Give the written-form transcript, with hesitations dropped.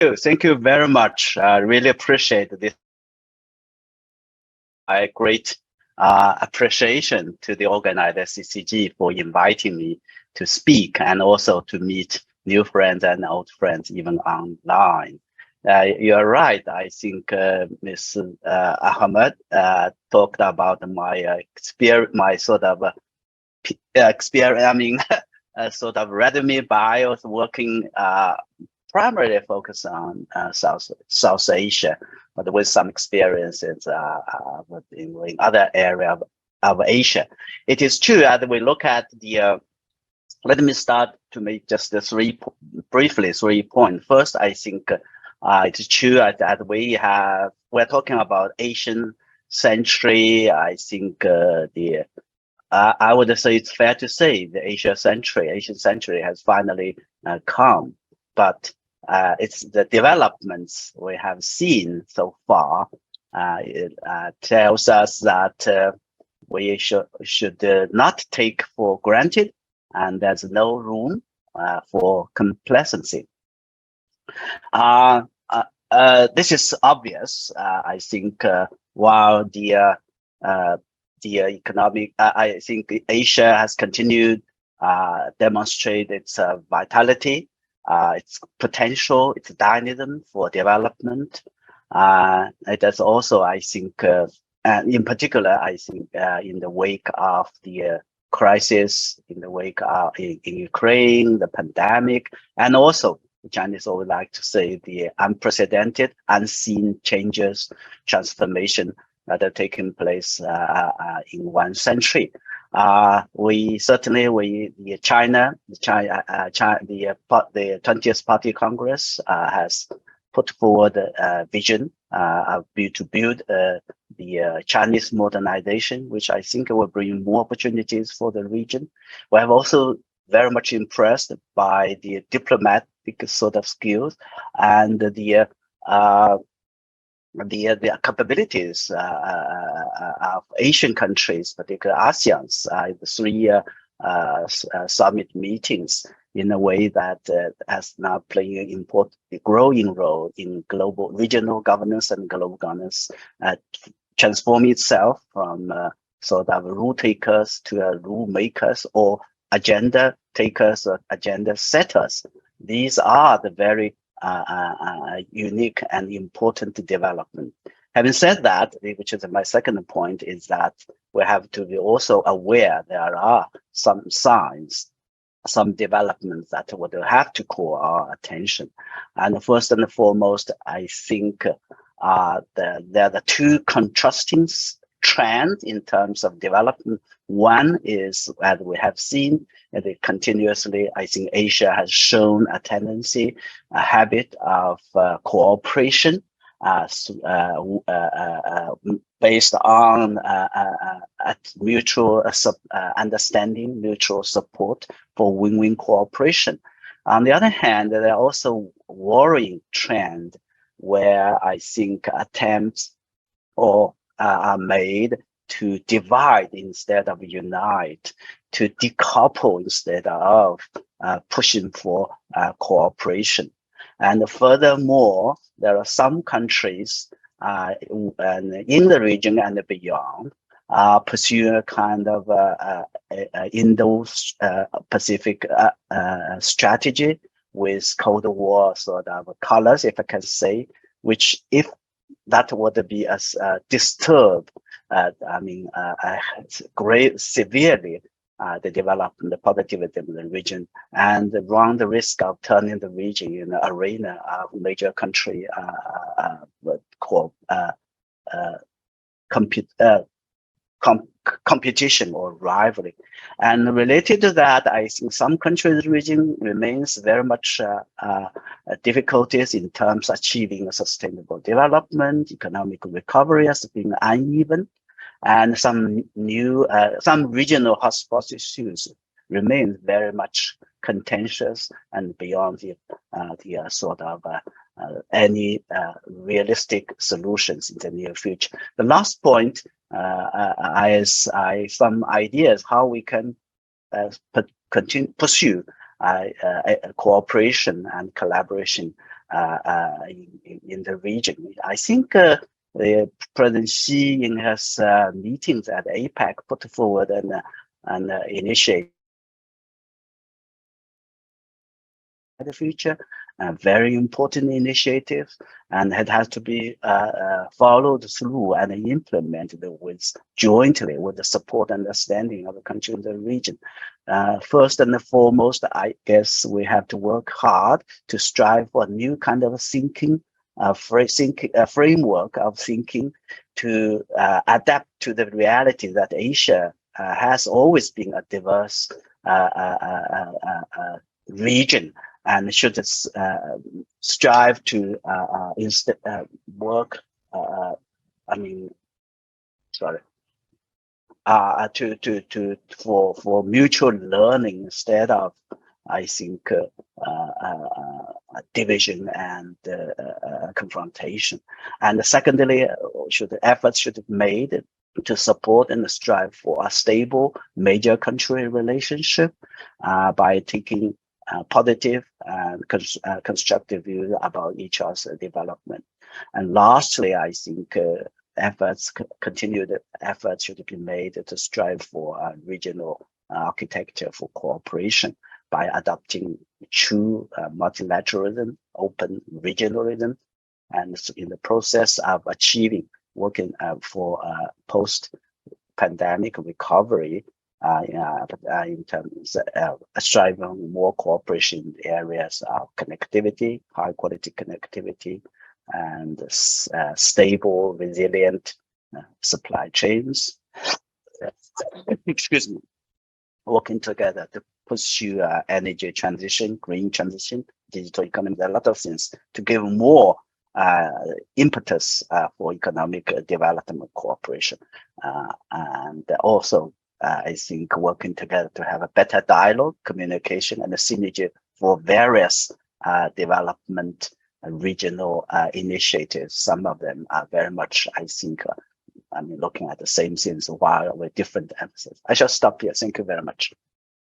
Thank you very much. I really appreciate this. I great appreciation to the organizer CCG for inviting me to speak and also to meet new friends and old friends even online. You're right. I think Ms. Ahmed talked about my experience, my sort of experience. I mean, sort of resume bios working primarily focused on South Asia, but with some experiences in other areas of Asia. It is true that we look at the. Let me start to make just the three points. First, I think it's true that we're talking about Asian century. I think I would say it's fair to say the Asian century has finally come, but it's the developments we have seen so far. It tells us that we should not take for granted, and there's no room for complacency. This is obvious. I think while the economic, I think Asia has continued demonstrate its vitality, its potential, its dynamism for development. It has also, I think, and in particular, I think, in the wake of the crisis, in the wake of in Ukraine, the pandemic, and also the Chinese always like to say the unprecedented, unseen changes, transformation that are taking place in one century. The 20th Party Congress has put forward a vision to build the Chinese modernization, which I think will bring more opportunities for the region. We have also very much impressed by the diplomatic sort of skills and the capabilities of Asian countries, particularly ASEAN's, the 3 summit meetings, in a way that has now playing a growing role in global regional governance and global governance, transform itself from sort of rule takers to rule makers or agenda takers or agenda setters. These are the very unique and important development. Having said that, which is my second point, is that we have to be also aware there are some signs, some developments that would have to call our attention. And first and foremost, I think there are the 2 contrasting trends in terms of development. One is, as we have seen, continuously, I think Asia has shown a tendency, a habit of cooperation based on mutual understanding, mutual support for win-win cooperation. On the other hand, there are also worrying trend where I think attempts are made to divide instead of unite, to decouple instead of pushing for cooperation. And furthermore, there are some countries in the region and beyond pursue a kind of Indo-Pacific strategy with Cold War sort of colors, if I can say, which if that would be as disturbed, severely the development, the positivity of the region, and run the risk of turning the region in an arena of major country competition or rivalry. And related to that, I think some countries' region remains very much difficulties in terms of achieving a sustainable development, economic recovery has been uneven, and some regional hotspot issues remain very much contentious and beyond the sort of any realistic solutions in the near future. The last point, some ideas how we can pursue cooperation and collaboration in the region. I think President Xi in his meetings at APEC put forward and initiate the future, very important initiative, and it has to be followed through and implemented with jointly with the support and understanding of the country in the region. First and foremost, I guess we have to work hard to strive for a new kind of thinking, framework of thinking to adapt to the reality that Asia has always been a diverse region, and should strive to work. For mutual learning instead of, I think, division and confrontation. And secondly, efforts should be made to support and strive for a stable major country relationship by taking positive and constructive views about each other's development. And lastly, I think continued efforts should be made to strive for a regional architecture for cooperation by adopting true multilateralism, open regionalism, and in the process of working for post-pandemic recovery in terms of striving more cooperation in the areas of connectivity, high quality connectivity, and stable, resilient supply chains. Excuse me. Working together to pursue energy transition, green transition, digital economy, a lot of things to give more impetus for economic development cooperation. And also, I think working together to have a better dialogue, communication, and a synergy for various development regional initiatives. Some of them are very much, I think, looking at the same things while with different emphasis. I shall stop here. Thank you very much.